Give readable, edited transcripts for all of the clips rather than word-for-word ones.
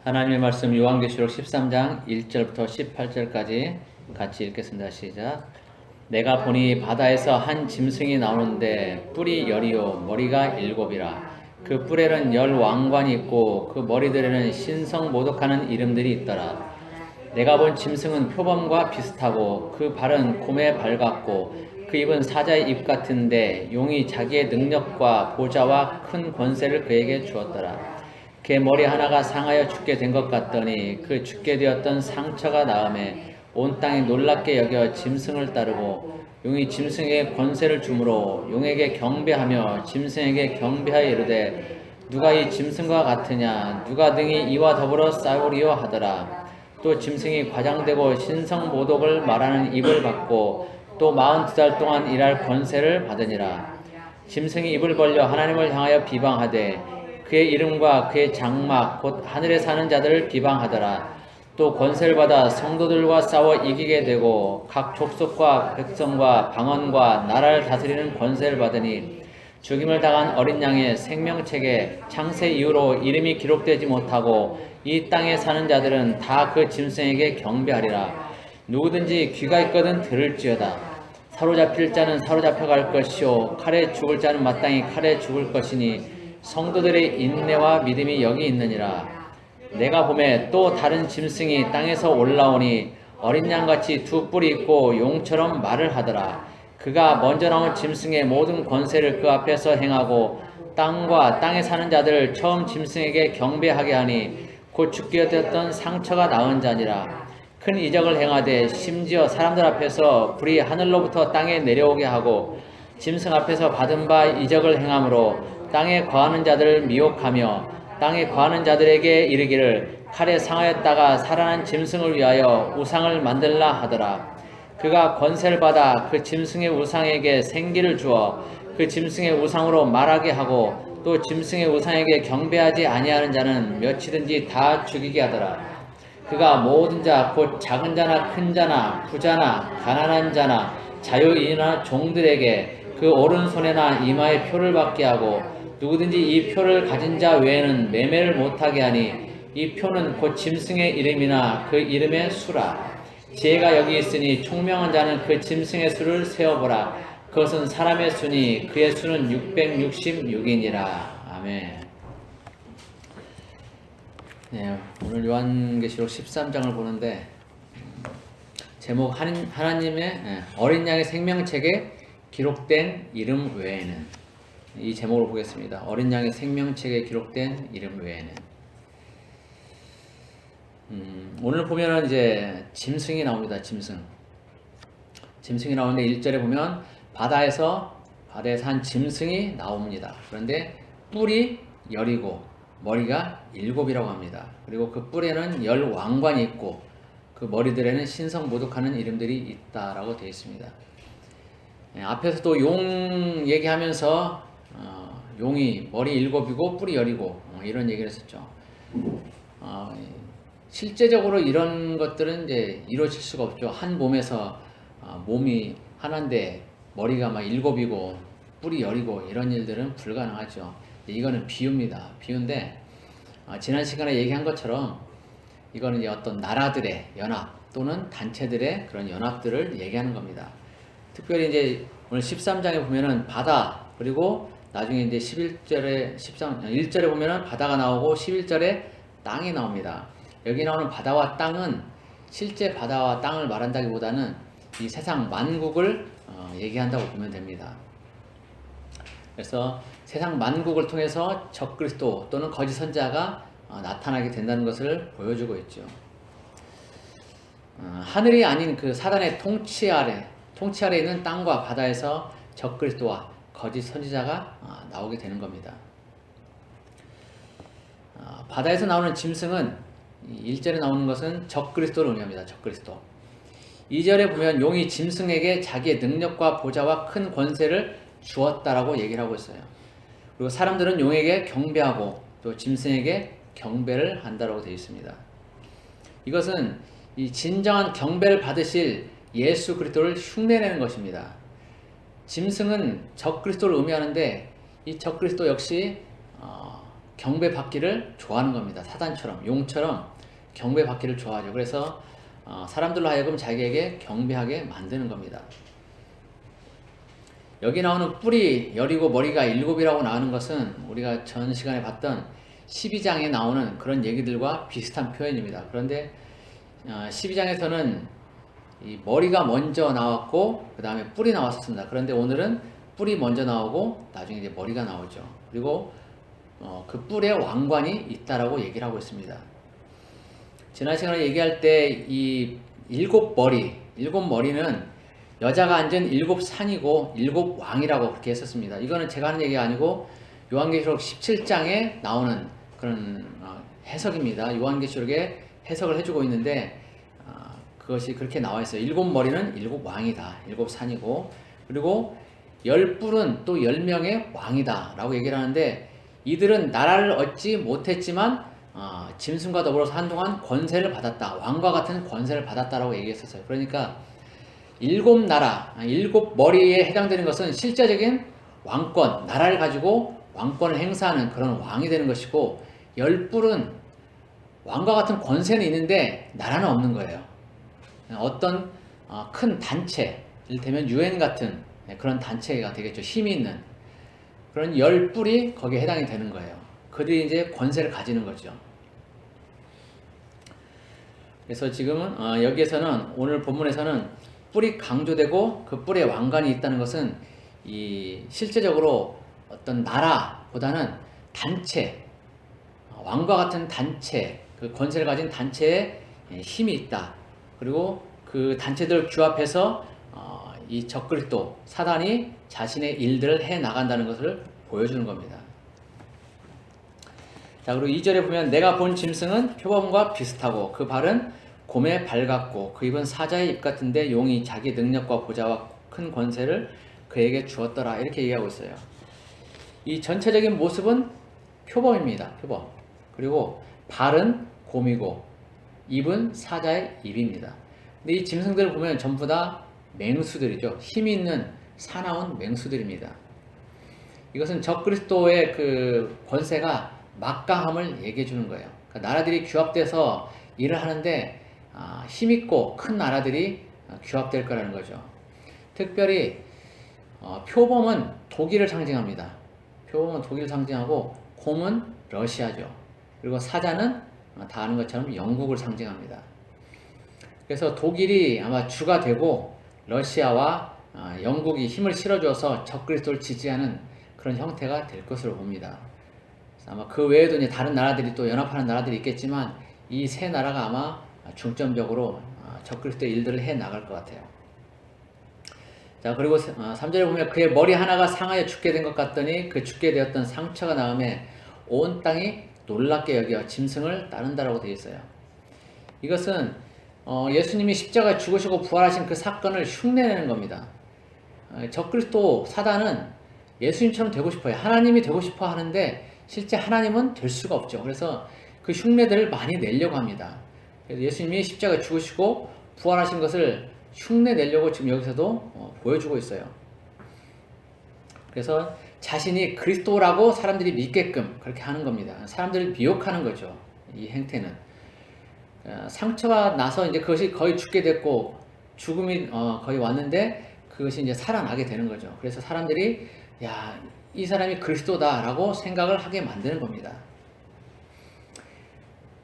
하나님의 말씀 요한계시록 13장 1절부터 18절까지 같이 읽겠습니다. 시작. 내가 보니 바다에서 한 짐승이 나오는데 뿔이 열이요 머리가 일곱이라. 그 뿔에는 열 왕관이 있고 그 머리들에는 신성 모독하는 이름들이 있더라. 내가 본 짐승은 표범과 비슷하고 그 발은 곰의 발 같고 그 입은 사자의 입 같은데 용이 자기의 능력과 보좌와 큰 권세를 그에게 주었더라. 그의 머리 하나가 상하여 죽게 된 것 같더니 그 죽게 되었던 상처가 나음에 온 땅이 놀랍게 여겨 짐승을 따르고 용이 짐승에게 권세를 주므로 용에게 경배하며 짐승에게 경배하여 이르되 누가 이 짐승과 같으냐 누가 등이 이와 더불어 싸우리요 하더라. 또 짐승이 과장되고 신성 모독을 말하는 입을 받고 또 42달 동안 일할 권세를 받으니라. 짐승이 입을 벌려 하나님을 향하여 비방하되 그의 이름과 그의 장막 곧 하늘에 사는 자들을 비방하더라. 또 권세를 받아 성도들과 싸워 이기게 되고 각 족속과 백성과 방언과 나라를 다스리는 권세를 받으니 죽임을 당한 어린 양의 생명책에 창세 이후로 이름이 기록되지 못하고 이 땅에 사는 자들은 다 그 짐승에게 경배하리라. 누구든지 귀가 있거든 들을지어다. 사로잡힐 자는 사로잡혀갈 것이요 칼에 죽을 자는 마땅히 칼에 죽을 것이니 성도들의 인내와 믿음이 여기 있느니라. 내가 보매 또 다른 짐승이 땅에서 올라오니 어린 양같이 두 뿔이 있고 용처럼 말을 하더라. 그가 먼저 나온 짐승의 모든 권세를 그 앞에서 행하고 땅과 땅에 사는 자들을 처음 짐승에게 경배하게 하니 곧 죽게 되었던 상처가 나은 자니라. 큰 이적을 행하되 심지어 사람들 앞에서 불이 하늘로부터 땅에 내려오게 하고 짐승 앞에서 받은 바 이적을 행함으로 땅에 거하는 자들을 미혹하며 땅에 거하는 자들에게 이르기를 칼에 상하였다가 살아난 짐승을 위하여 우상을 만들라 하더라. 그가 권세를 받아 그 짐승의 우상에게 생기를 주어 그 짐승의 우상으로 말하게 하고 또 짐승의 우상에게 경배하지 아니하는 자는 몇이든지 다 죽이게 하더라. 그가 모든 자 곧 작은 자나 큰 자나 부자나 가난한 자나 자유인이나 종들에게 그 오른손에나 이마에 표를 받게 하고 누구든지 이 표를 가진 자 외에는 매매를 못하게 하니 이 표는 곧 짐승의 이름이나 그 이름의 수라. 지혜가 여기 있으니 총명한 자는 그 짐승의 수를 세어보라. 그것은 사람의 수니 그의 수는 666이니라. 아멘. 네, 오늘 요한계시록 13장을 보는데 제목 하나님의 어린 양의 생명책에 기록된 이름 외에는, 이 제목으로 보겠습니다. 어린 양의 생명책에 기록된 이름 외에는. 오늘 보면은 이제 짐승이 나옵니다. 짐승이 나오는데 1절에 보면 바다에서 한 짐승이 나옵니다. 그런데 뿔이 열이고 머리가 일곱이라고 합니다. 그리고 그 뿔에는 열 왕관이 있고 그 머리들에는 신성 모독하는 이름들이 있다라고 되어 있습니다. 앞에서 또 용 얘기하면서 용이 머리 일곱이고 뿔이 열이고 이런 얘기를 했었죠. 실제적으로 이런 것들은 이제 이루어질 수가 없죠. 한 몸에서 몸이 하나인데 머리가 막 일곱이고 뿔이 열이고 이런 일들은 불가능하죠. 이거는 비유입니다. 비유인데 지난 시간에 얘기한 것처럼 이거는 이제 어떤 나라들의 연합 또는 단체들의 그런 연합들을 얘기하는 겁니다. 특별히 이제 오늘 13장에 보면은 바다, 그리고 나중에 이제 1절에 보면은 바다가 나오고 11절에 땅이 나옵니다. 여기 나오는 바다와 땅은 실제 바다와 땅을 말한다기보다는 이 세상 만국을 얘기한다고 보면 됩니다. 그래서 세상 만국을 통해서 적그리스도 또는 거짓 선지자가 나타나게 된다는 것을 보여주고 있죠. 하늘이 아닌 그 사단의 통치 아래 있는 땅과 바다에서 적그리스도와 거짓 선지자가 나오게 되는 겁니다. 바다에서 나오는 짐승은 1절에 나오는 것은 적그리스도를 의미합니다. 적그리스도. 2절에 보면 용이 짐승에게 자기의 능력과 보좌와 큰 권세를 주었다라고 얘기를 하고 있어요. 그리고 사람들은 용에게 경배하고 또 짐승에게 경배를 한다라고 되어 있습니다. 이것은 이 진정한 경배를 받으실 예수 그리스도를 흉내내는 것입니다. 짐승은 적그리스도를 의미하는데 이 적그리스도 역시 경배받기를 좋아하는 겁니다. 사단처럼, 용처럼 경배받기를 좋아하죠. 그래서 사람들로 하여금 자기에게 경배하게 만드는 겁니다. 여기 나오는 뿔이 열이고 머리가 일곱이라고 나오는 것은 우리가 전 시간에 봤던 12장에 나오는 그런 얘기들과 비슷한 표현입니다. 그런데 12장에서는 이 머리가 먼저 나왔고 그 다음에 뿔이 나왔었습니다. 그런데 오늘은 뿔이 먼저 나오고 나중에 이제 머리가 나오죠. 그리고 그 뿔에 왕관이 있다라고 얘기를 하고 있습니다. 지난 시간에 얘기할 때 이 일곱 머리는 여자가 앉은 일곱 산이고 일곱 왕이라고 그렇게 했었습니다. 이거는 제가 하는 얘기가 아니고 요한계시록 17장에 나오는 그런 해석입니다. 요한계시록에 해석을 해주고 있는데 그것이 그렇게 나와 있어요. 일곱 머리는 일곱 왕이다. 일곱 산이고 그리고 열 뿔은 또 10명의 왕이다 라고 얘기를 하는데 이들은 나라를 얻지 못했지만 짐승과 더불어서 한동안 권세를 받았다. 왕과 같은 권세를 받았다라고 얘기했었어요. 그러니까 일곱 나라, 일곱 머리에 해당되는 것은 실제적인 왕권, 나라를 가지고 왕권을 행사하는 그런 왕이 되는 것이고 열 뿔은 왕과 같은 권세는 있는데 나라는 없는 거예요. 어떤 큰 단체, 이를테면 UN 같은 그런 단체가 되겠죠. 힘이 있는 그런 열 뿔이 거기에 해당이 되는 거예요. 그들이 이제 권세를 가지는 거죠. 그래서 지금은 여기에서는 오늘 본문에서는 뿔이 강조되고 그 뿔에 왕관이 있다는 것은 이 실제적으로 어떤 나라보다는 단체, 왕과 같은 단체, 그 권세를 가진 단체에 힘이 있다. 그리고 그 단체들 규합해서 이 적그리스도 사단이 자신의 일들을 해 나간다는 것을 보여주는 겁니다. 자, 그리고 2절에 보면 내가 본 짐승은 표범과 비슷하고 그 발은 곰의 발 같고 그 입은 사자의 입 같은데 용이 자기 능력과 보좌와 큰 권세를 그에게 주었더라. 이렇게 얘기하고 있어요. 이 전체적인 모습은 표범입니다. 표범. 그리고 발은 곰이고 입은 사자의 입입니다. 근데 이 짐승들을 보면 전부 다 맹수들이죠. 힘이 있는 사나운 맹수들입니다. 이것은 적그리스도의 그 권세가 막강함을 얘기해 주는 거예요. 그러니까 나라들이 규합돼서 일을 하는데 힘있고 큰 나라들이 규합될 거라는 거죠. 특별히 표범은 독일을 상징합니다. 표범은 독일을 상징하고 곰은 러시아죠. 그리고 사자는 다 아는 것처럼 영국을 상징합니다. 그래서 독일이 아마 주가 되고 러시아와 영국이 힘을 실어줘서 적그리스도를 지지하는 그런 형태가 될 것으로 봅니다. 아마 그 외에도 이제 다른 나라들이 또 연합하는 나라들이 있겠지만 이 세 나라가 아마 중점적으로 적그리스도의 일들을 해 나갈 것 같아요. 자, 그리고 3절에 보면 그의 머리 하나가 상하여 죽게 된 것 같더니 그 죽게 되었던 상처가 나음에 온 땅이 놀랍게 여겨 짐승을 따른다라고 되어 있어요. 이것은 예수님이 십자가에 죽으시고 부활하신 그 사건을 흉내내는 겁니다. 적그리스도 사단은 예수님처럼 되고 싶어요. 하나님이 되고 싶어 하는데 실제 하나님은 될 수가 없죠. 그래서 그 흉내들을 많이 내려고 합니다. 그래서 예수님이 십자가에 죽으시고 부활하신 것을 흉내 내려고 지금 여기서도 보여주고 있어요. 그래서 자신이 그리스도라고 사람들이 믿게끔 그렇게 하는 겁니다. 사람들을 미혹하는 거죠. 이 행태는. 상처가 나서 이제 그것이 거의 죽게 됐고 죽음이 거의 왔는데 그것이 이제 살아나게 되는 거죠. 그래서 사람들이 야, 이 사람이 그리스도다라고 생각을 하게 만드는 겁니다.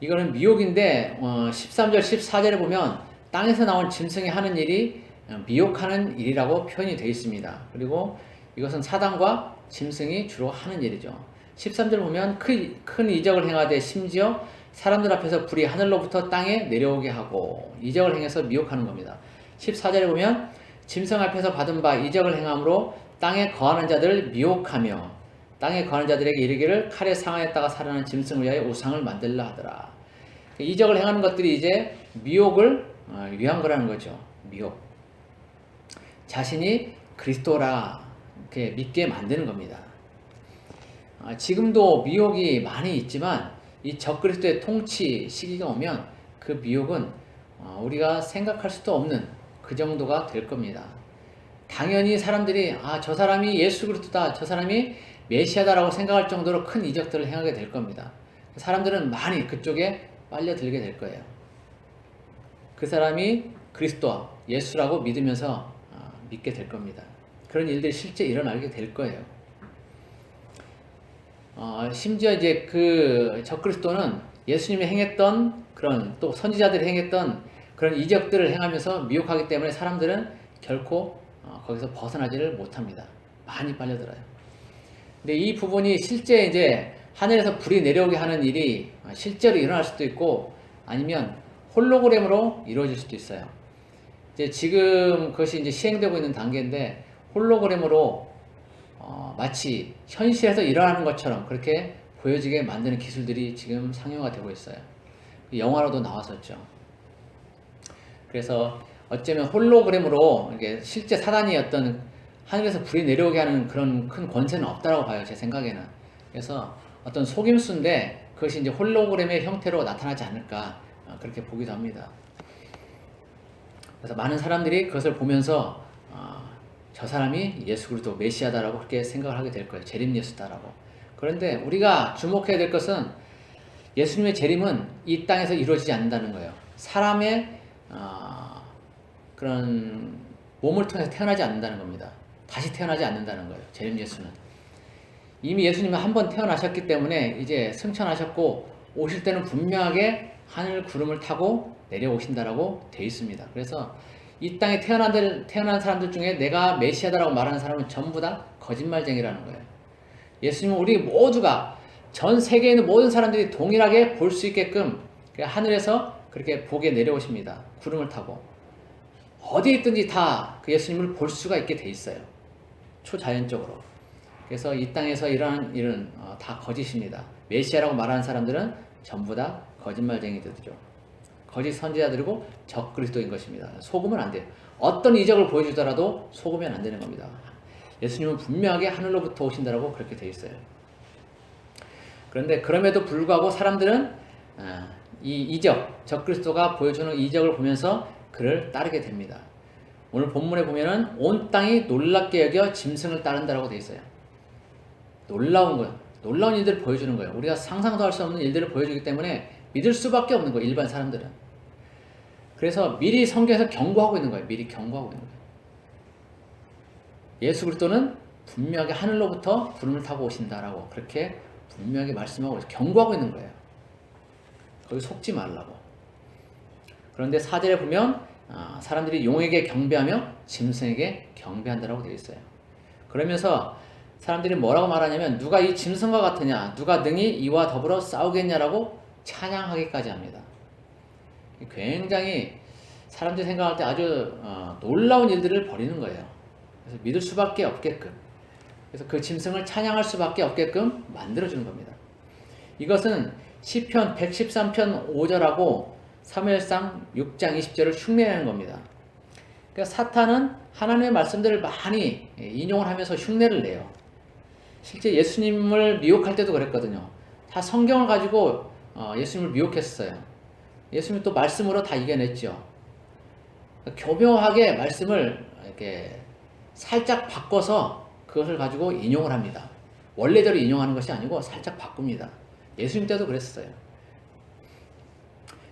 이거는 미혹인데 13절 14절에 보면 땅에서 나온 짐승이 하는 일이 미혹하는 일이라고 표현이 되어 있습니다. 그리고 이것은 사단과 짐승이 주로 하는 일이죠. 13절 보면 큰 이적을 행하되 심지어 사람들 앞에서 불이 하늘로부터 땅에 내려오게 하고 이적을 행해서 미혹하는 겁니다. 14절에 보면 짐승 앞에서 받은 바 이적을 행함으로 땅에 거하는 자들을 미혹하며 땅에 거하는 자들에게 이르기를 칼에 상하였다가 살아난 짐승을 위하여 우상을 만들라 하더라. 이적을 행하는 것들이 이제 미혹을 위한 거라는 거죠. 미혹. 자신이 그리스도라 이렇게 믿게 만드는 겁니다. 지금도 미혹이 많이 있지만 이 적그리스도의 통치 시기가 오면 그 미혹은 우리가 생각할 수도 없는 그 정도가 될 겁니다. 당연히 사람들이 저 사람이 예수 그리스도다, 저 사람이 메시아다라고 생각할 정도로 큰 이적들을 행하게 될 겁니다. 사람들은 많이 그쪽에 빨려들게 될 거예요. 그 사람이 그리스도 예수라고 믿으면서 믿게 될 겁니다. 그런 일들이 실제 일어나게 될 거예요. 심지어 이제 그 적그리스도는 예수님이 행했던 그런 또 선지자들이 행했던 그런 이적들을 행하면서 미혹하기 때문에 사람들은 결코 거기서 벗어나지를 못합니다. 많이 빨려들어요. 근데 이 부분이 실제 이제 하늘에서 불이 내려오게 하는 일이 실제로 일어날 수도 있고 아니면 홀로그램으로 이루어질 수도 있어요. 이제 지금 그것이 이제 시행되고 있는 단계인데 홀로그램으로 마치 현실에서 일어나는 것처럼 그렇게 보여지게 만드는 기술들이 지금 상용화 되고 있어요. 영화로도 나왔었죠. 그래서 어쩌면 홀로그램으로 이게 실제 사단이 어떤 하늘에서 불이 내려오게 하는 그런 큰 권세는 없다라고 봐요, 제 생각에는. 그래서 어떤 속임수인데 그것이 이제 홀로그램의 형태로 나타나지 않을까 그렇게 보기도 합니다. 그래서 많은 사람들이 그것을 보면서 저 사람이 예수 그리스도 메시아다라고 그렇게 생각을 하게 될 거예요. 재림 예수다라고. 그런데 우리가 주목해야 될 것은 예수님의 재림은 이 땅에서 이루어지지 않는다는 거예요. 사람의 그런 몸을 통해서 태어나지 않는다는 겁니다. 다시 태어나지 않는다는 거예요. 재림 예수는. 이미 예수님은 한 번 태어나셨기 때문에 이제 승천하셨고 오실 때는 분명하게 하늘 구름을 타고 내려오신다라고 되어 있습니다. 그래서 이 땅에 태어난 사람들 중에 내가 메시아다라고 말하는 사람은 전부 다 거짓말쟁이라는 거예요. 예수님은 우리 모두가 전 세계에 있는 모든 사람들이 동일하게 볼 수 있게끔 하늘에서 그렇게 보게 내려오십니다. 구름을 타고. 어디에 있든지 다 그 예수님을 볼 수가 있게 돼 있어요. 초자연적으로. 그래서 이 땅에서 일어나는 일은 다 거짓입니다. 메시아라고 말하는 사람들은 전부 다 거짓말쟁이들이죠. 거짓 선지자들이고 적그리스도인 것입니다. 속으면 안 돼요. 어떤 이적을 보여주더라도 속으면 안 되는 겁니다. 예수님은 분명하게 하늘로부터 오신다라고 그렇게 돼 있어요. 그런데 그럼에도 불구하고 사람들은 이 이적, 적그리스도가 보여주는 이적을 보면서 그를 따르게 됩니다. 오늘 본문에 보면은 온 땅이 놀랍게 여겨 짐승을 따른다라고 돼 있어요. 놀라운 거예요. 놀라운 일들을 보여주는 거예요. 우리가 상상도 할 수 없는 일들을 보여주기 때문에 믿을 수밖에 없는 거예요. 일반 사람들은. 그래서 미리 성경에서 경고하고 있는 거예요. 미리 경고하고 있는 거예요. 예수 그리스도는 분명하게 하늘로부터 구름을 타고 오신다라고 그렇게 분명하게 말씀하고 경고하고 있는 거예요. 거기 속지 말라고. 그런데 4절에 보면 사람들이 용에게 경배하며 짐승에게 경배한다라고 되어 있어요. 그러면서 사람들이 뭐라고 말하냐면 누가 이 짐승과 같으냐, 누가 능히 이와 더불어 싸우겠냐라고 찬양하기까지 합니다. 굉장히 사람들이 생각할 때 아주 놀라운 일들을 벌이는 거예요. 그래서 믿을 수밖에 없게끔, 그래서 그 짐승을 찬양할 수밖에 없게끔 만들어주는 겁니다. 이것은 시편 113편 5절하고 사무엘상 6장 20절을 흉내내는 겁니다. 그러니까 사탄은 하나님의 말씀들을 많이 인용을 하면서 흉내를 내요. 실제 예수님을 미혹할 때도 그랬거든요. 다 성경을 가지고 예수님을 미혹했어요. 예수님이 또 말씀으로 다 이겨냈죠. 교묘하게 말씀을 이렇게 살짝 바꿔서 그것을 가지고 인용을 합니다. 원래대로 인용하는 것이 아니고 살짝 바꿉니다. 예수님 때도 그랬어요.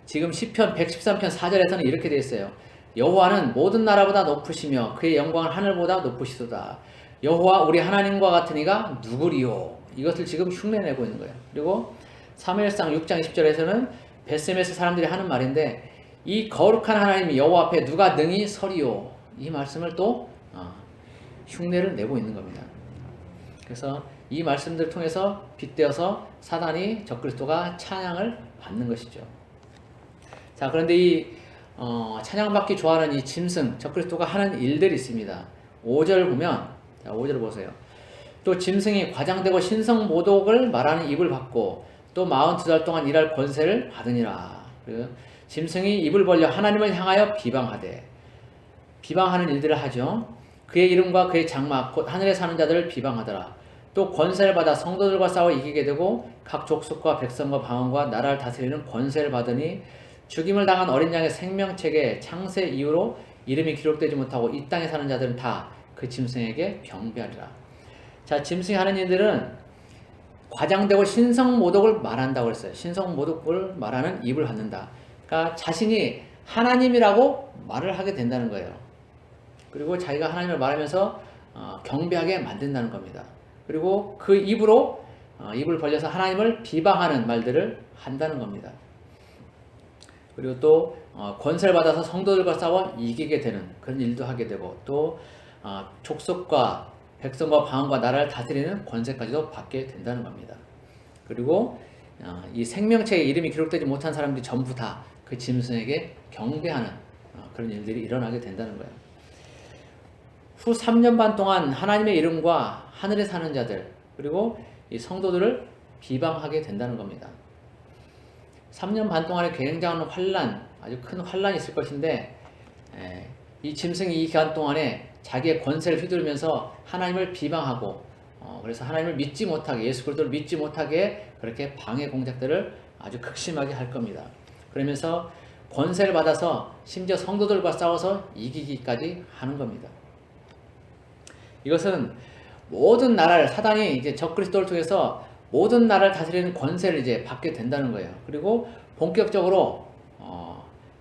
지금 시편 113편 4절에서는 이렇게 되어 있어요. 여호와는 모든 나라보다 높으시며 그의 영광은 하늘보다 높으시도다. 여호와 우리 하나님과 같은 이가 누구리요? 이것을 지금 흉내내고 있는 거예요. 그리고 사무엘상 6장 20절에서는 벳셈에서 사람들이 하는 말인데 이 거룩한 하나님 여호와 앞에 누가 능히 서리요? 이 말씀을 또 흉내를 내고 있는 겁니다. 그래서 이 말씀들을 통해서 빗대어서 사단이 적그리스도가 찬양을 받는 것이죠. 자, 그런데 이 찬양받기 좋아하는 이 짐승 적그리스도가 하는 일들이 있습니다. 5절 보면, 자, 5절 보세요. 또 짐승이 과장되고 신성모독을 말하는 입을 받고 또 42달 동안 일할 권세를 받으니라. 짐승이 입을 벌려 하나님을 향하여 비방하되, 비방하는 일들을 하죠. 그의 이름과 그의 장막 곧 하늘에 사는 자들을 비방하더라. 또 권세를 받아 성도들과 싸워 이기게 되고 각 족속과 백성과 방언과 나라를 다스리는 권세를 받으니 죽임을 당한 어린 양의 생명책에 창세 이후로 이름이 기록되지 못하고 이 땅에 사는 자들은 다 그 짐승에게 경배하리라. 자, 짐승이 하는 일들은 과장되고 신성모독을 말한다고 그랬어요. 신성모독을 말하는 입을 갖는다. 그러니까 자신이 하나님이라고 말을 하게 된다는 거예요. 그리고 자기가 하나님을 말하면서 경배하게 만든다는 겁니다. 그리고 그 입으로 입을 벌려서 하나님을 비방하는 말들을 한다는 겁니다. 그리고 또 권세를 받아서 성도들과 싸워 이기게 되는 그런 일도 하게 되고, 또 족속과 백성과 방언과 나라를 다스리는 권세까지도 받게 된다는 겁니다. 그리고 이 생명체에 이름이 기록되지 못한 사람들이 전부 다 그 짐승에게 경배하는 그런 일들이 일어나게 된다는 거예요. 후 3년 반 동안 하나님의 이름과 하늘에 사는 자들, 그리고 이 성도들을 비방하게 된다는 겁니다. 3년 반 동안에 굉장한 환란, 아주 큰 환란이 있을 것인데, 이 짐승이 이 기간 동안에 자기의 권세를 휘두르면서 하나님을 비방하고, 그래서 하나님을 믿지 못하게, 예수 그리스도를 믿지 못하게 그렇게 방해 공작들을 아주 극심하게 할 겁니다. 그러면서 권세를 받아서 심지어 성도들과 싸워서 이기기까지 하는 겁니다. 이것은 모든 나라를, 사단이 이제 적그리스도를 통해서 모든 나라를 다스리는 권세를 이제 받게 된다는 거예요. 그리고 본격적으로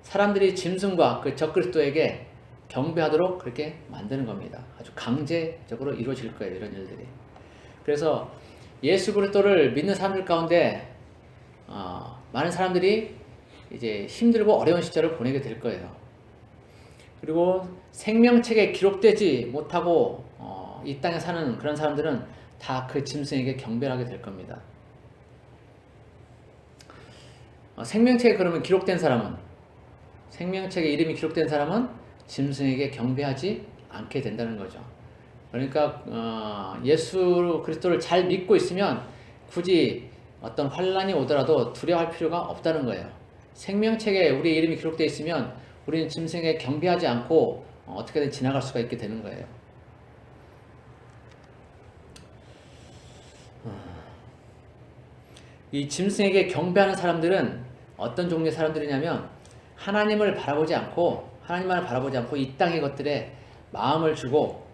사람들이 짐승과 그 적그리스도에게 경배하도록 그렇게 만드는 겁니다. 아주 강제적으로 이루어질 거예요, 이런 일들이. 그래서 예수 그리스도를 믿는 사람들 가운데 많은 사람들이 이제 힘들고 어려운 시절을 보내게 될 거예요. 그리고 생명책에 기록되지 못하고 이 땅에 사는 그런 사람들은 다 그 짐승에게 경배하게 될 겁니다. 생명책에 그러면 기록된 사람은, 생명책에 이름이 기록된 사람은 짐승에게 경배하지 않게 된다는 거죠. 그러니까 예수 그리스도를 잘 믿고 있으면 굳이 어떤 환란이 오더라도 두려워할 필요가 없다는 거예요. 생명책에 우리의 이름이 기록되어 있으면 우리는 짐승에게 경배하지 않고 어떻게든 지나갈 수가 있게 되는 거예요. 이 짐승에게 경배하는 사람들은 어떤 종류의 사람들이냐면, 하나님을 바라보지 않고 이 땅의 것들에 마음을 주고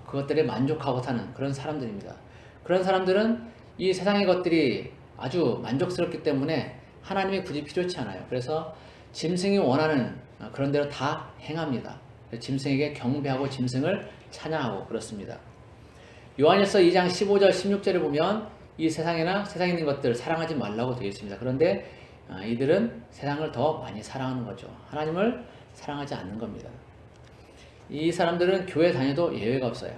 그것들에 만족하고 사는 그런 사람들입니다. 그런 사람들은 이 세상의 것들이 아주 만족스럽기 때문에 하나님이 굳이 필요치 않아요. 그래서 짐승이 원하는 그런 대로 다 행합니다. 짐승에게 경배하고 짐승을 찬양하고 그렇습니다. 요한일서 2장 15절 16절을 보면 이 세상에 있는 것들 사랑하지 말라고 되어 있습니다. 그런데 이들은 세상을 더 많이 사랑하는 거죠. 하나님을 사랑하지 않는 겁니다. 이 사람들은 교회 다녀도 예외가 없어요.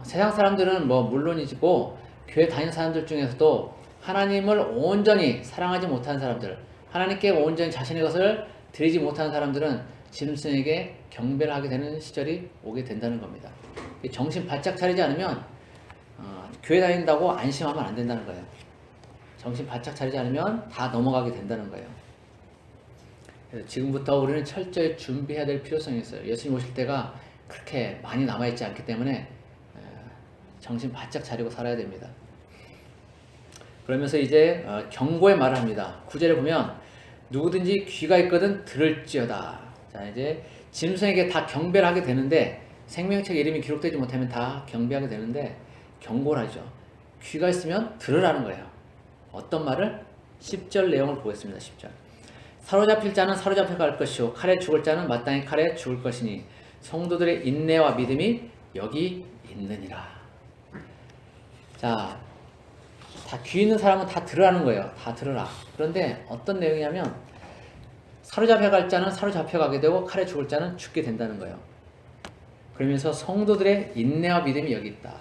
세상 사람들은 물론이고 교회 다니는 사람들 중에서도 하나님을 온전히 사랑하지 못한 사람들, 하나님께 온전히 자신의 것을 드리지 못한 사람들은 짐승에게 경배를 하게 되는 시절이 오게 된다는 겁니다. 정신 바짝 차리지 않으면 교회 다닌다고 안심하면 안 된다는 거예요. 정신 바짝 차리지 않으면 다 넘어가게 된다는 거예요. 그래서 지금부터 우리는 철저히 준비해야 될 필요성이 있어요. 예수님 오실 때가 그렇게 많이 남아있지 않기 때문에 정신 바짝 차리고 살아야 됩니다. 그러면서 이제 경고의 말을 합니다. 9절에 보면 누구든지 귀가 있거든 들을지어다. 자, 이제 짐승에게 다 경배를 하게 되는데, 생명책 이름이 기록되지 못하면 다 경배하게 되는데 경고를 하죠. 귀가 있으면 들으라는 거예요. 어떤 말을? 10절 내용을 보겠습니다. 10절. 사로잡힐 자는 사로잡혀 갈 것이요 칼에 죽을 자는 마땅히 칼에 죽을 것이니 성도들의 인내와 믿음이 여기 있느니라. 자, 다 귀 있는 사람은 다 들으라는 거예요. 다 들으라. 그런데 어떤 내용이냐면, 사로잡혀 갈 자는 사로잡혀 가게 되고 칼에 죽을 자는 죽게 된다는 거예요. 그러면서 성도들의 인내와 믿음이 여기 있다.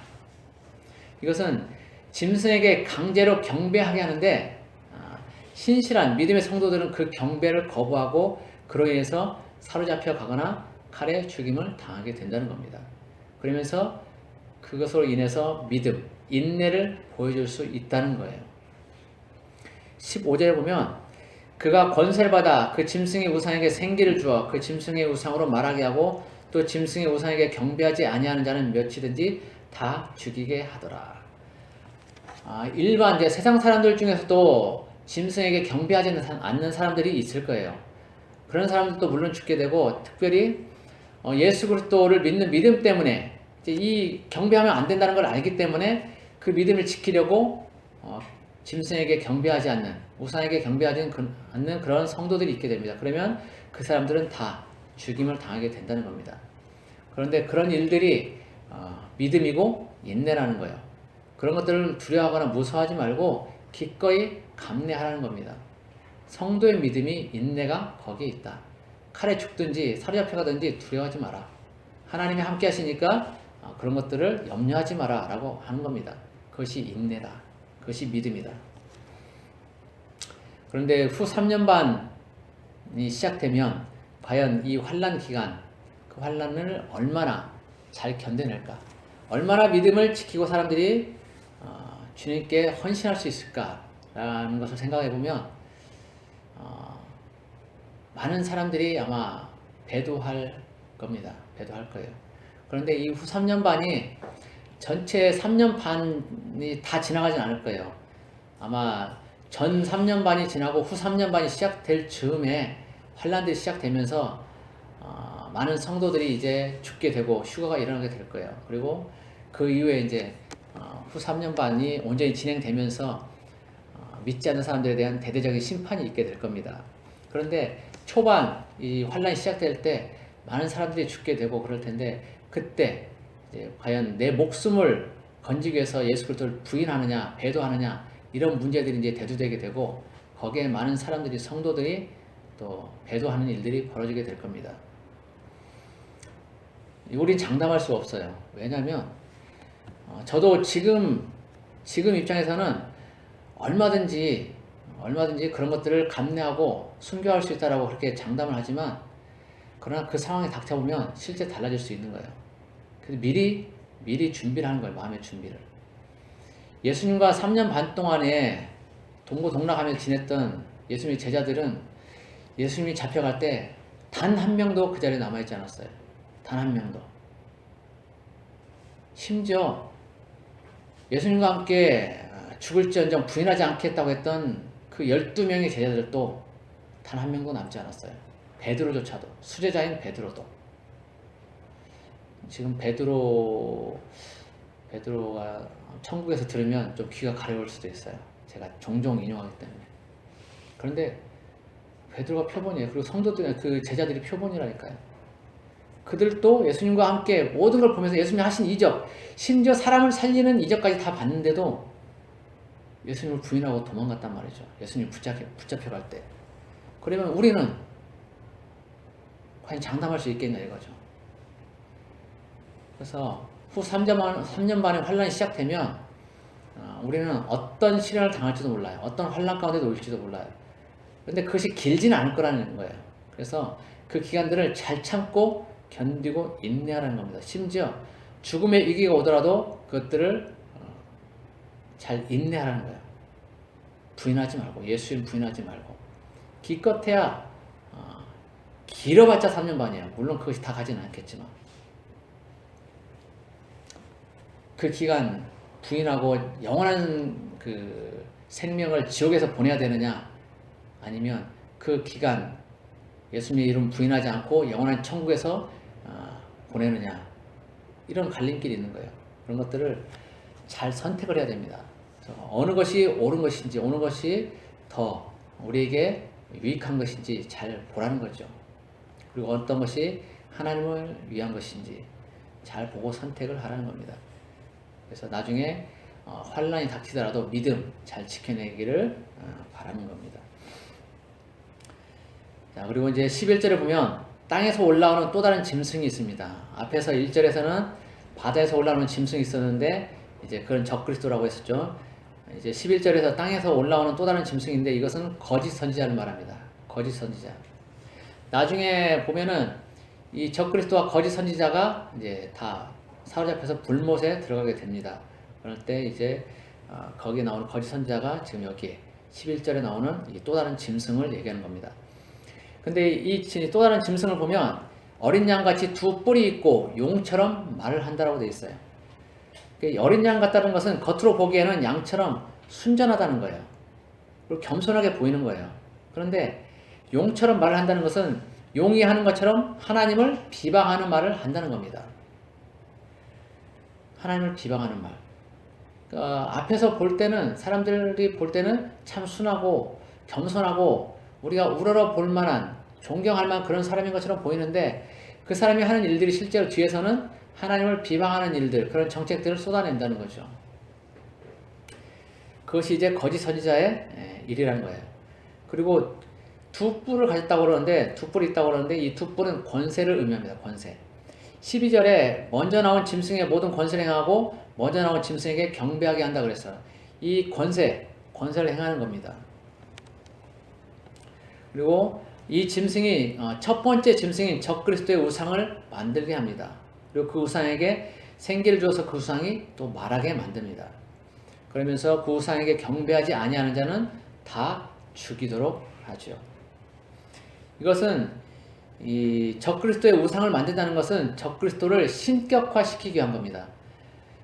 이것은 짐승에게 강제로 경배하게 하는데, 신실한 믿음의 성도들은 그 경배를 거부하고 그로 인해서 사로잡혀 가거나 칼에 죽임을 당하게 된다는 겁니다. 그러면서 그것으로 인해서 믿음, 인내를 보여줄 수 있다는 거예요. 15절에 보면 그가 권세를 받아 그 짐승의 우상에게 생기를 주어 그 짐승의 우상으로 말하게 하고 또 짐승의 우상에게 경배하지 아니하는 자는 몇이든지 다 죽이게 하더라. 일반 이제 세상 사람들 중에서도 짐승에게 경배하지 않는 사람들이 있을 거예요. 그런 사람들도 물론 죽게 되고, 특별히 예수 그리스도를 믿는 믿음 때문에 이제 이 경배하면 안 된다는 걸 알기 때문에 그 믿음을 지키려고 짐승에게 경배하지 않는, 우상에게 경배하지 않는 그런 성도들이 있게 됩니다. 그러면 그 사람들은 다 죽임을 당하게 된다는 겁니다. 그런데 그런 일들이 믿음이고 인내라는 거예요. 그런 것들을 두려워하거나 무서워하지 말고 기꺼이 감내하라는 겁니다. 성도의 믿음이 인내가 거기에 있다. 칼에 죽든지 사로잡혀가든지 두려워하지 마라. 하나님이 함께 하시니까 그런 것들을 염려하지 마라 라고 하는 겁니다. 그것이 인내다. 그것이 믿음이다. 그런데 후 3년 반이 시작되면 과연 이 환난 기간, 그 환난을 얼마나 잘 견뎌낼까? 얼마나 믿음을 지키고 사람들이 주님께 헌신할 수 있을까라는 것을 생각해 보면 많은 사람들이 아마 배도할 겁니다. 배도할 거예요. 그런데 이 후 3년 반이 전체 3년 반이 다 지나가진 않을 거예요. 아마 전 3년 반이 지나고 후 3년 반이 시작될 즈음에 환란들이 시작되면서 많은 성도들이 이제 죽게 되고 휴가가 일어나게 될 거예요. 그리고 그 이후에 이제 후 3년 반이 온전히 진행되면서 믿지 않는 사람들에 대한 대대적인 심판이 있게 될 겁니다. 그런데 초반 이 환란이 시작될 때 많은 사람들이 죽게 되고 그럴 텐데 그때 이제 과연 내 목숨을 건지기 위해서 예수 그리스도를 부인하느냐 배도하느냐 이런 문제들이 이제 대두되게 되고 거기에 많은 사람들이 성도들이 또 배도하는 일들이 벌어지게 될 겁니다. 우린 장담할 수 없어요. 왜냐하면 저도 지금 입장에서는 얼마든지 그런 것들을 감내하고 순교할 수 있다라고 그렇게 장담을 하지만 그러나 그 상황에 닥쳐보면 실제 달라질 수 있는 거예요. 그래서 미리 준비를 하는 거예요. 마음의 준비를. 예수님과 3년 반 동안에 동고동락하며 지냈던 예수님의 제자들은 예수님이 잡혀갈 때 단 한 명도 그 자리에 남아있지 않았어요. 단 한 명도. 심지어 예수님과 함께 죽을지언정 부인하지 않겠다고 했던 그 12명의 제자들도 단 한 명도 남지 않았어요. 베드로조차도, 수제자인 베드로도. 지금 베드로가 천국에서 들으면 좀 귀가 가려울 수도 있어요. 제가 종종 인용하기 때문에. 그런데 베드로가 표본이에요. 그리고 성도들, 그 제자들이 표본이라니까요. 그들도 예수님과 함께 모든 걸 보면서 예수님이 하신 이적, 심지어 사람을 살리는 이적까지 다 봤는데도 예수님을 부인하고 도망갔단 말이죠. 예수님 붙잡혀갈 때. 그러면 우리는 과연 장담할 수 있겠냐 이거죠. 그래서 후 3년 반의 환란이 시작되면 우리는 어떤 시련을 당할지도 몰라요. 어떤 환란 가운데 놓일지도 몰라요. 그런데 그것이 길지는 않을 거라는 거예요. 그래서 그 기간들을 잘 참고 견디고 인내하라는 겁니다. 심지어 죽음의 위기가 오더라도 그것들을 잘 인내하라는 거예요. 부인하지 말고, 예수님 부인하지 말고. 기껏해야 길어봤자 3년 반이에요. 물론 그것이 다 가지는 않겠지만. 그 기간 부인하고 영원한 그 생명을 지옥에서 보내야 되느냐, 아니면 그 기간 예수님의 이름 부인하지 않고 영원한 천국에서 보내느냐, 이런 갈림길이 있는 거예요. 그런 것들을 잘 선택을 해야 됩니다. 어느 것이 옳은 것인지, 어느 것이 더 우리에게 유익한 것인지 잘 보라는 거죠. 그리고 어떤 것이 하나님을 위한 것인지 잘 보고 선택을 하라는 겁니다. 그래서 나중에 환란이 닥치더라도 믿음 잘 지켜내기를 바라는 겁니다. 자, 그리고 이제 11절에 보면 땅에서 올라오는 또 다른 짐승이 있습니다. 앞에서 1절에서는 바다에서 올라오는 짐승이 있었는데 이제 그런 적그리스도라고 했었죠. 이제 11절에서 땅에서 올라오는 또 다른 짐승인데 이것은 거짓 선지자를 말합니다. 거짓 선지자. 나중에 보면은 이 적그리스도와 거짓 선지자가 이제 다 사로잡혀서 불못에 들어가게 됩니다. 그럴 때 이제 거기에 나오는 거짓 선지자가 지금 여기 11절에 나오는 또 다른 짐승을 얘기하는 겁니다. 근데 이 또 다른 짐승을 보면 어린 양같이 두 뿔이 있고 용처럼 말을 한다라고 되어 있어요. 어린 양 같다는 것은 겉으로 보기에는 양처럼 순전하다는 거예요. 그리고 겸손하게 보이는 거예요. 그런데 용처럼 말을 한다는 것은 용이 하는 것처럼 하나님을 비방하는 말을 한다는 겁니다. 하나님을 비방하는 말. 앞에서 볼 때는 사람들이 볼 때는 참 순하고 겸손하고 우리가 우러러 볼 만한 존경할 만한 그런 사람인 것처럼 보이는데 그 사람이 하는 일들이 실제로 뒤에서는 하나님을 비방하는 일들, 그런 정책들을 쏟아낸다는 거죠. 그것이 이제 거짓 선지자의 일이라는 거예요. 그리고 두 뿔을 가졌다고 그러는데, 두 뿔이 있다고 그러는데 이 두 뿔은 권세를 의미합니다. 권세. 12절에 먼저 나온 짐승의 모든 권세를 행하고 먼저 나온 짐승에게 경배하게 한다 그랬어요. 이 권세를 행하는 겁니다. 그리고 이 짐승이 첫 번째 짐승인 적그리스도의 우상을 만들게 합니다. 그리고 그 우상에게 생기를 주어서 그 우상이 또 말하게 만듭니다. 그러면서 그 우상에게 경배하지 아니하는 자는 다 죽이도록 하죠. 이것은 이 적그리스도의 우상을 만든다는 것은 적그리스도를 신격화시키기 위한 겁니다.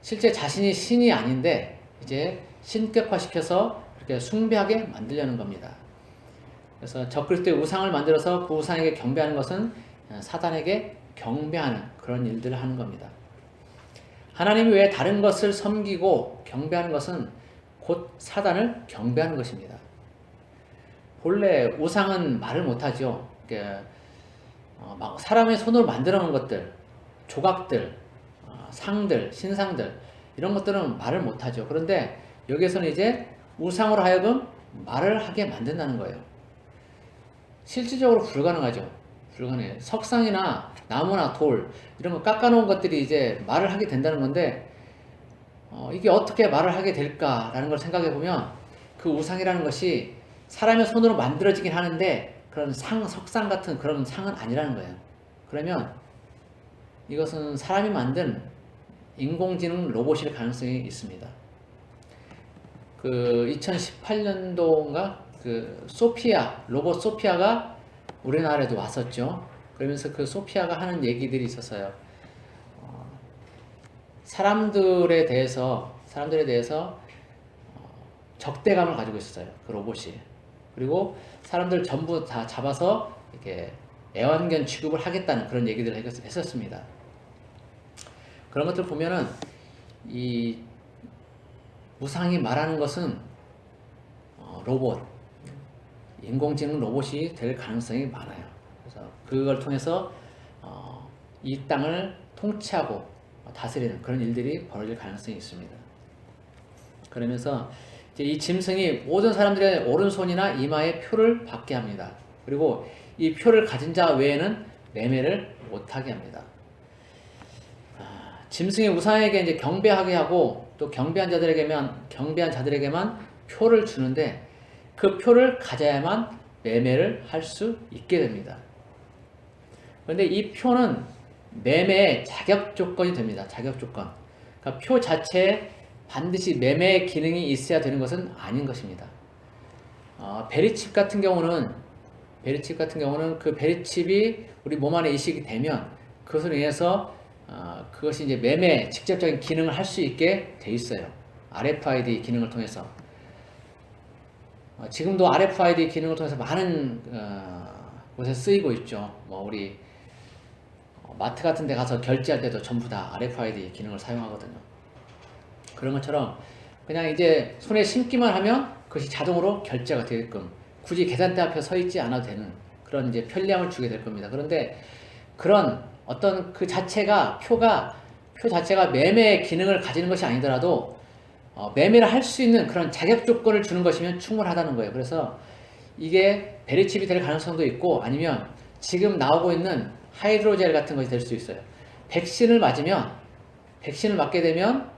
실제 자신이 신이 아닌데 이제 신격화시켜서 이렇게 숭배하게 만들려는 겁니다. 그래서 적그리스도의 우상을 만들어서 그 우상에게 경배하는 것은 사단에게 경배하는 그런 일들을 하는 겁니다. 하나님 외에 다른 것을 섬기고 경배하는 것은 곧 사단을 경배하는 것입니다. 본래 우상은 말을 못하죠. 막 사람의 손으로 만들어 놓은 것들, 조각들, 상들, 신상들 이런 것들은 말을 못하죠. 그런데 여기에서는 이제 우상으로 하여금 말을 하게 만든다는 거예요. 실질적으로 불가능하죠. 불가능해요. 석상이나 나무나 돌 이런 거 깎아놓은 것들이 이제 말을 하게 된다는 건데 이게 어떻게 말을 하게 될까라는 걸 생각해 보면 그 우상이라는 것이 사람의 손으로 만들어지긴 하는데 그런 석상 같은 그런 상은 아니라는 거예요. 그러면 이것은 사람이 만든 인공지능 로봇일 가능성이 있습니다. 그 2018년도인가 그 소피아 로봇 소피아가 우리나라에도 왔었죠. 그러면서 그 소피아가 하는 얘기들이 있었어요. 사람들에 대해서 적대감을 가지고 있었어요. 그 로봇이. 그리고 사람들 전부 다 잡아서 이렇게 애완견 취급을 하겠다는 그런 얘기들을 했었습니다. 그런 것들 보면은 이 우상이 말하는 것은 로봇, 인공지능 로봇이 될 가능성이 많아요. 그래서 그걸 통해서 이 땅을 통치하고 다스리는 그런 일들이 벌어질 가능성이 있습니다. 그러면서 이제 이 짐승이 모든 사람들의 오른손이나 이마에 표를 받게 합니다. 그리고 이 표를 가진 자 외에는 매매를 못하게 합니다. 짐승이 우상에게 이제 경배하게 하고 또 경배한 자들에게만 표를 주는데 그 표를 가져야만 매매를 할 수 있게 됩니다. 그런데 이 표는 매매의 자격 조건이 됩니다. 자격 조건. 그러니까 표 자체에 반드시 매매의 기능이 있어야 되는 것은 아닌 것입니다. 베리칩 같은 경우는 그 베리칩이 우리 몸 안에 이식이 되면 그것으로 인해서 그것이 이제 매매 직접적인 기능을 할 수 있게 돼 있어요. RFID 기능을 통해서. 지금도 RFID 기능을 통해서 많은 곳에 쓰이고 있죠. 뭐 우리 마트 같은 데 가서 결제할 때도 전부 다 RFID 기능을 사용하거든요. 그런 것처럼 그냥 이제 손에 심기만 하면 그것이 자동으로 결제가 되게끔 굳이 계산대 앞에 서 있지 않아도 되는 그런 이제 편리함을 주게 될 겁니다. 그런데 그런 어떤 그 자체가 표 자체가 매매의 기능을 가지는 것이 아니더라도 매매를 할 수 있는 그런 자격 조건을 주는 것이면 충분하다는 거예요. 그래서 이게 베리칩이 될 가능성도 있고 아니면 지금 나오고 있는 하이드로젤 같은 것이 될 수 있어요. 백신을 맞게 되면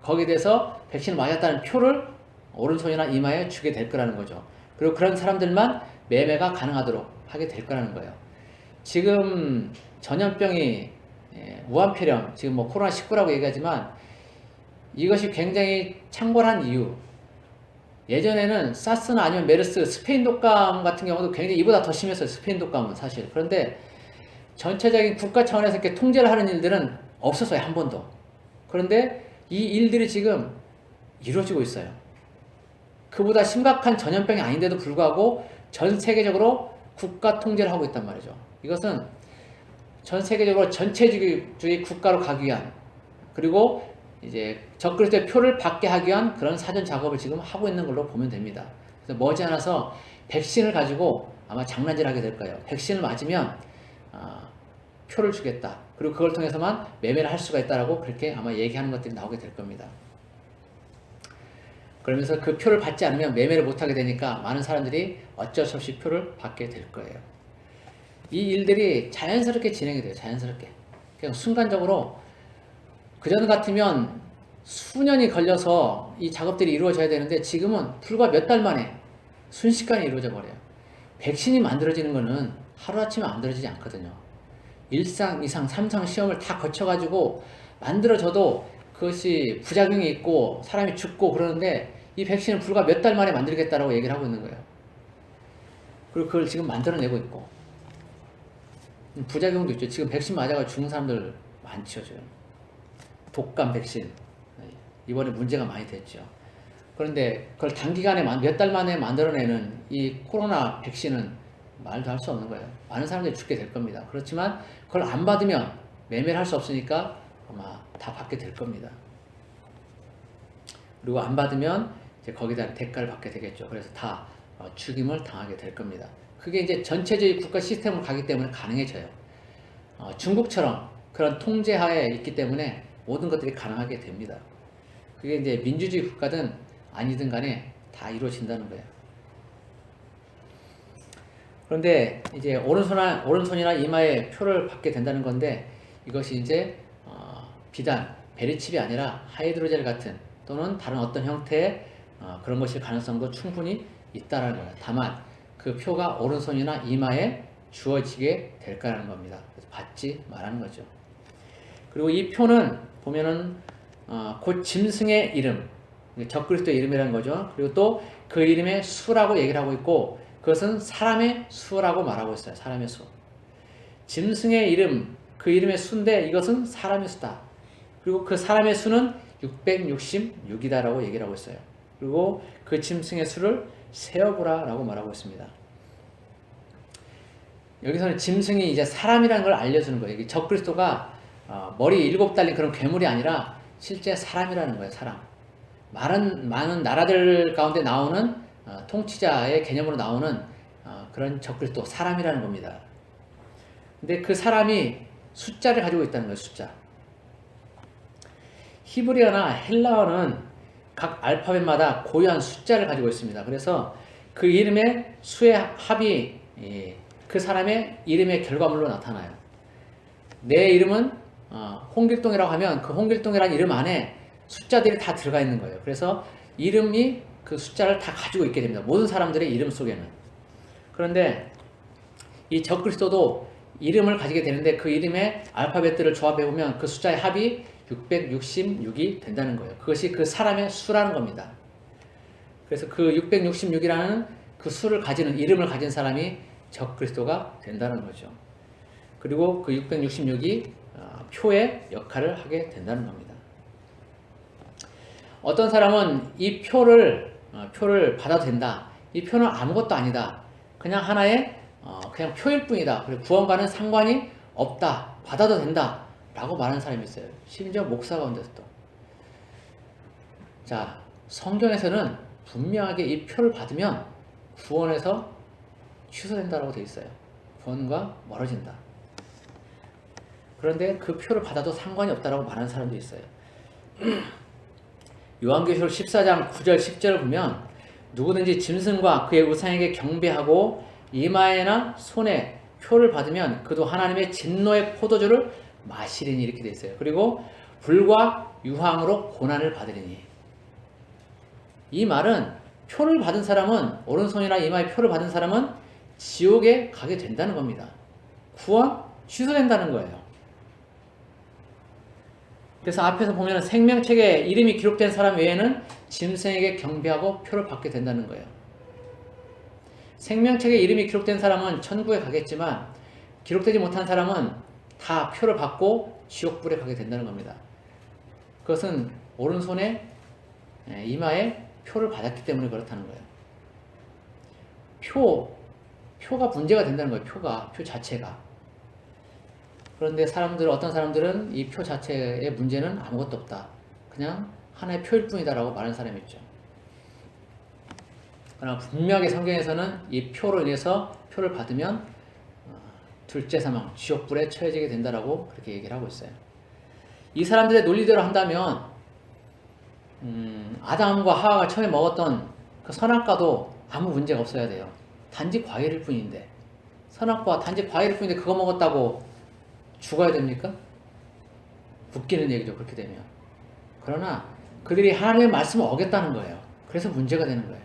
거기에 대해서 백신을 맞았다는 표를 오른손이나 이마에 주게 될 거라는 거죠. 그리고 그런 사람들만 매매가 가능하도록 하게 될 거라는 거예요. 지금 전염병이 무한폐렴, 지금 뭐 코로나19라고 얘기하지만 이것이 굉장히 창궐한 이유. 예전에는 사스나 아니면 메르스, 스페인 독감 같은 경우도 굉장히 이보다 더 심했어요. 스페인 독감은 사실. 그런데 전체적인 국가 차원에서 이렇게 통제를 하는 일들은 없었어요. 한 번도. 그런데 이 일들이 지금 이루어지고 있어요. 그보다 심각한 전염병이 아닌데도 불구하고 전 세계적으로 국가 통제를 하고 있단 말이죠. 이것은 전 세계적으로 전체주의 국가로 가기 위한 그리고 이제 적그리스도의 표를 받게 하기 위한 그런 사전 작업을 지금 하고 있는 걸로 보면 됩니다. 그래서 머지않아서 백신을 가지고 아마 장난질하게 될 거예요. 백신을 맞으면 표를 주겠다. 그리고 그걸 통해서만 매매를 할 수가 있다라고 그렇게 아마 얘기하는 것들이 나오게 될 겁니다. 그러면서 그 표를 받지 않으면 매매를 못하게 되니까 많은 사람들이 어쩔 수 없이 표를 받게 될 거예요. 이 일들이 자연스럽게 진행이 돼요. 자연스럽게. 그냥 순간적으로 그전 같으면 수년이 걸려서 이 작업들이 이루어져야 되는데 지금은 불과 몇 달 만에 순식간에 이루어져 버려요. 백신이 만들어지는 거는 하루아침에 만들어지지 않거든요. 1상, 2상, 3상 시험을 다 거쳐가지고 만들어져도 그것이 부작용이 있고 사람이 죽고 그러는데 이 백신은 불과 몇 달 만에 만들겠다라고 얘기를 하고 있는 거예요. 그리고 그걸 지금 만들어내고 있고 부작용도 있죠. 지금 백신 맞아가 죽는 사람들 많죠. 지금 독감 백신 이번에 문제가 많이 됐죠. 그런데 그걸 단기간에 몇 달 만에 만들어내는 이 코로나 백신은 말도 할 수 없는 거예요. 많은 사람들이 죽게 될 겁니다. 그렇지만 그걸 안 받으면 매매를 할 수 없으니까 아마 다 받게 될 겁니다. 그리고 안 받으면 이제 거기에 대한 대가를 받게 되겠죠. 그래서 다 죽임을 당하게 될 겁니다. 그게 이제 전체적인 국가 시스템으로 가기 때문에 가능해져요. 중국처럼 그런 통제하에 있기 때문에 모든 것들이 가능하게 됩니다. 그게 이제 민주주의 국가든 아니든 간에 다 이루어진다는 거예요. 그런데 이제 오른손이나 이마에 표를 받게 된다는 건데 이것이 이제 비단 베리칩이 아니라 하이드로젤 같은 또는 다른 어떤 형태의 그런 것일 가능성도 충분히 있다는 거예요. 다만 그 표가 오른손이나 이마에 주어지게 될까라는 겁니다. 그래서 받지 말라는 거죠. 그리고 이 표는 보면은 곧 짐승의 이름, 적그리스도의 이름이라는 거죠. 그리고 또 그 이름의 수라고 얘기를 하고 있고 그것은 사람의 수라고 말하고 있어요. 사람의 수. 짐승의 이름, 그 이름의 수인데 이것은 사람의 수다. 그리고 그 사람의 수는 666이다라고 얘기를 하고 있어요. 그리고 그 짐승의 수를 세어보라라고 말하고 있습니다. 여기서는 짐승이 이제 사람이라는 걸 알려주는 거예요. 적그리스도가 머리 7 달린 그런 괴물이 아니라 실제 사람이라는 거예요. 사람. 많은 나라들 가운데 나오는 통치자의 개념으로 나오는 그런 적그리스도 사람이라는 겁니다. 근데 그 사람이 숫자를 가지고 있다는 거예요. 숫자. 히브리어나 헬라어는 각 알파벳마다 고유한 숫자를 가지고 있습니다. 그래서 그 이름의 수의 합이 그 사람의 이름의 결과물로 나타나요. 내 이름은 홍길동이라고 하면 그 홍길동이라는 이름 안에 숫자들이 다 들어가 있는 거예요. 그래서 이름이 그 숫자를 다 가지고 있게 됩니다. 모든 사람들의 이름 속에는. 그런데 이 적그리스도도 이름을 가지게 되는데 그 이름의 알파벳들을 조합해 보면 그 숫자의 합이 666이 된다는 거예요. 그것이 그 사람의 수라는 겁니다. 그래서 그 666이라는 그 수를 가지는 이름을 가진 사람이 적그리스도가 된다는 거죠. 그리고 그 666이 표의 역할을 하게 된다는 겁니다. 어떤 사람은 이 표를 받아도 된다. 이 표는 아무것도 아니다. 그냥 하나의 그냥 표일 뿐이다. 그리고 구원과는 상관이 없다. 받아도 된다. 라고 말하는 사람이 있어요. 심지어 목사 가운데서도. 자, 성경에서는 분명하게 이 표를 받으면 구원에서 취소된다라고 되어 있어요. 구원과 멀어진다. 그런데 그 표를 받아도 상관이 없다라고 말하는 사람도 있어요. 요한계시록 14장 9절 10절을 보면 누구든지 짐승과 그의 우상에게 경배하고 이마에나 손에 표를 받으면 그도 하나님의 진노의 포도주를 마시리니 이렇게 되어 있어요. 그리고 불과 유황으로 고난을 받으리니. 이 말은 표를 받은 사람은 오른손이나 이마에 표를 받은 사람은 지옥에 가게 된다는 겁니다. 구원 취소된다는 거예요. 그래서 앞에서 보면 생명책에 이름이 기록된 사람 외에는 짐승에게 경배하고 표를 받게 된다는 거예요. 생명책에 이름이 기록된 사람은 천국에 가겠지만 기록되지 못한 사람은 다 표를 받고 지옥불에 가게 된다는 겁니다. 그것은 오른손에 이마에 표를 받았기 때문에 그렇다는 거예요. 표가 문제가 된다는 거예요. 표 자체가. 그런데 어떤 사람들은 이 표 자체의 문제는 아무것도 없다. 그냥 하나의 표일 뿐이다라고 말하는 사람이 있죠. 그러나 분명하게 성경에서는 이 표로 인해서 표를 받으면 둘째 사망, 지옥불에 처해지게 된다라고 그렇게 얘기를 하고 있어요. 이 사람들의 논리대로 한다면 아담과 하와가 처음에 먹었던 그 선악과도 아무 문제가 없어야 돼요. 단지 과일일 뿐인데, 선악과 단지 과일일 뿐인데 그거 먹었다고 죽어야 됩니까? 웃기는 얘기죠, 그렇게 되면. 그러나 그들이 하나님의 말씀을 어겼다는 거예요. 그래서 문제가 되는 거예요.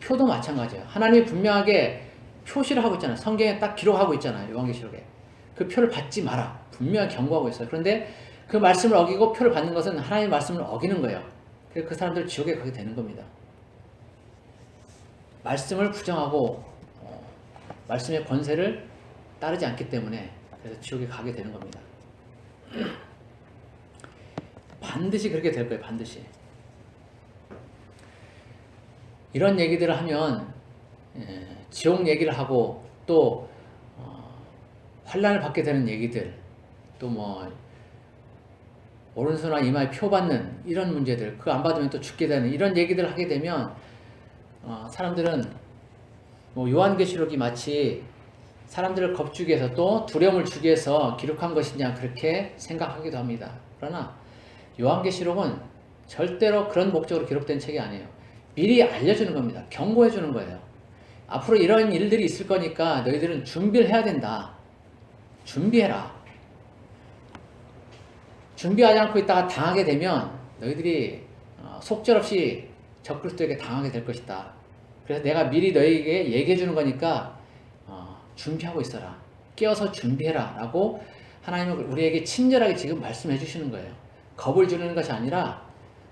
표도 마찬가지예요. 하나님이 분명하게 표시를 하고 있잖아요. 성경에 딱 기록하고 있잖아요. 요한계시록에. 그 표를 받지 마라. 분명히 경고하고 있어요. 그런데 그 말씀을 어기고 표를 받는 것은 하나님의 말씀을 어기는 거예요. 그래서 그 사람들 지옥에 가게 되는 겁니다. 말씀을 부정하고 말씀의 권세를 따르지 않기 때문에 그래서 지옥에 가게 되는 겁니다. 반드시 그렇게 될 거예요. 반드시. 이런 얘기들을 하면 지옥 얘기를 하고 또 환난을 받게 되는 얘기들, 또 뭐 오른손이나 이마에 표 받는 이런 문제들, 그거 안 받으면 또 죽게 되는 이런 얘기들을 하게 되면 사람들은 뭐 요한계시록이 마치 사람들을 겁주기 위해서 또 두려움을 주기 위해서 기록한 것이냐 그렇게 생각하기도 합니다. 그러나 요한계시록은 절대로 그런 목적으로 기록된 책이 아니에요. 미리 알려주는 겁니다. 경고해 주는 거예요. 앞으로 이런 일들이 있을 거니까 너희들은 준비를 해야 된다. 준비해라. 준비하지 않고 있다가 당하게 되면 너희들이 속절없이 적그리스도에게 당하게 될 것이다. 그래서 내가 미리 너희에게 얘기해 주는 거니까 준비하고 있어라. 깨어서 준비해라. 라고 하나님은 우리에게 친절하게 지금 말씀해 주시는 거예요. 겁을 주는 것이 아니라,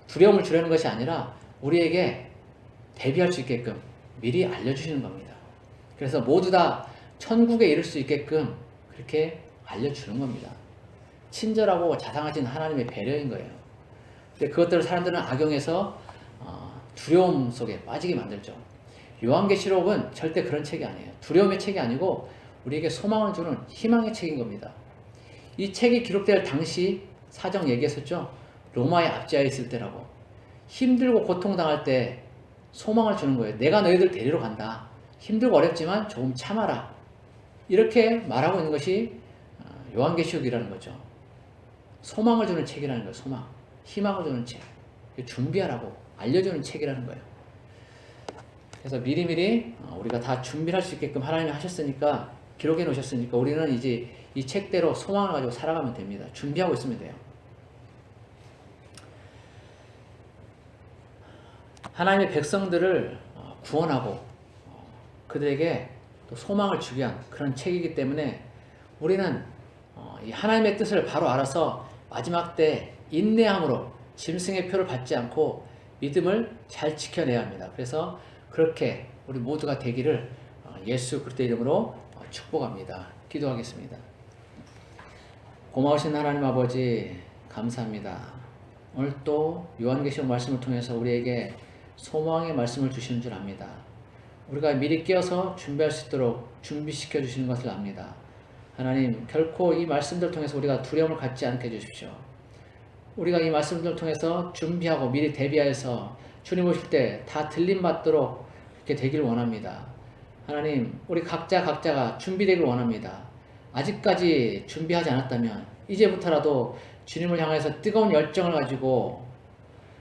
두려움을 주려는 것이 아니라 우리에게 대비할 수 있게끔 미리 알려주시는 겁니다. 그래서 모두 다 천국에 이를 수 있게끔 그렇게 알려주는 겁니다. 친절하고 자상하신 하나님의 배려인 거예요. 근데 그것들을 사람들은 악용해서 두려움 속에 빠지게 만들죠. 요한계시록은 절대 그런 책이 아니에요. 두려움의 책이 아니고 우리에게 소망을 주는 희망의 책인 겁니다. 이 책이 기록될 당시 사정 얘기했었죠. 로마의 압제하에 있을 때라고. 힘들고 고통당할 때 소망을 주는 거예요. 내가 너희들 데리러 간다. 힘들고 어렵지만 조금 참아라. 이렇게 말하고 있는 것이 요한계시록이라는 거죠. 소망을 주는 책이라는 거예요. 소망. 희망을 주는 책. 준비하라고 알려주는 책이라는 거예요. 그래서 미리미리 우리가 다 준비할 수 있게끔 하나님이 하셨으니까, 기록해 놓으셨으니까 우리는 이제 이 책대로 소망을 가지고 살아가면 됩니다. 준비하고 있으면 돼요. 하나님의 백성들을 구원하고 그들에게 또 소망을 주기 위한 그런 책이기 때문에 우리는 이 하나님의 뜻을 바로 알아서 마지막 때 인내함으로 짐승의 표를 받지 않고 믿음을 잘 지켜내야 합니다. 그래서 그렇게 우리 모두가 되기를 예수 그리스도의 이름으로 축복합니다. 기도하겠습니다. 고마우신 하나님 아버지 감사합니다. 오늘 또 요한계시록 말씀을 통해서 우리에게 소망의 말씀을 주시는 줄 압니다. 우리가 미리 깨어서 준비할 수 있도록 준비시켜 주시는 것을 압니다. 하나님, 결코 이 말씀들을 통해서 우리가 두려움을 갖지 않게 해주십시오. 우리가 이 말씀들을 통해서 준비하고 미리 대비하여서 주님 오실 때 다 들림받도록 그렇게 되기를 원합니다. 하나님, 우리 각자가 준비되기를 원합니다. 아직까지 준비하지 않았다면 이제부터라도 주님을 향해서 뜨거운 열정을 가지고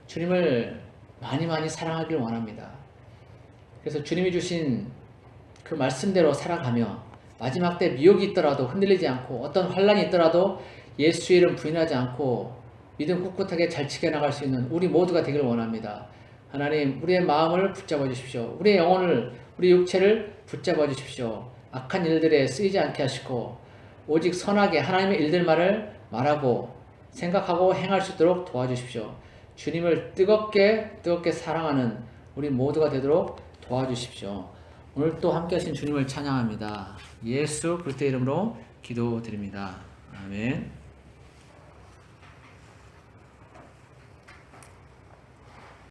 주님을 많이 사랑하기를 원합니다. 그래서 주님이 주신 그 말씀대로 살아가며 마지막 때 미혹이 있더라도 흔들리지 않고 어떤 환란이 있더라도 예수의 이름 부인하지 않고 믿음 꿋꿋하게 잘 지켜나갈 수 있는 우리 모두가 되기를 원합니다. 하나님, 우리의 마음을 붙잡아 주십시오. 우리의 영혼을, 우리 육체를 붙잡아 주십시오. 악한 일들에 쓰이지 않게 하시고 오직 선하게 하나님의 일들만을 말하고 생각하고 행할 수 있도록 도와주십시오. 주님을 뜨겁게 사랑하는 우리 모두가 되도록 도와주십시오. 오늘 또 함께 하신 주님을 찬양합니다. 예수 그리스도의 이름으로 기도드립니다. 아멘.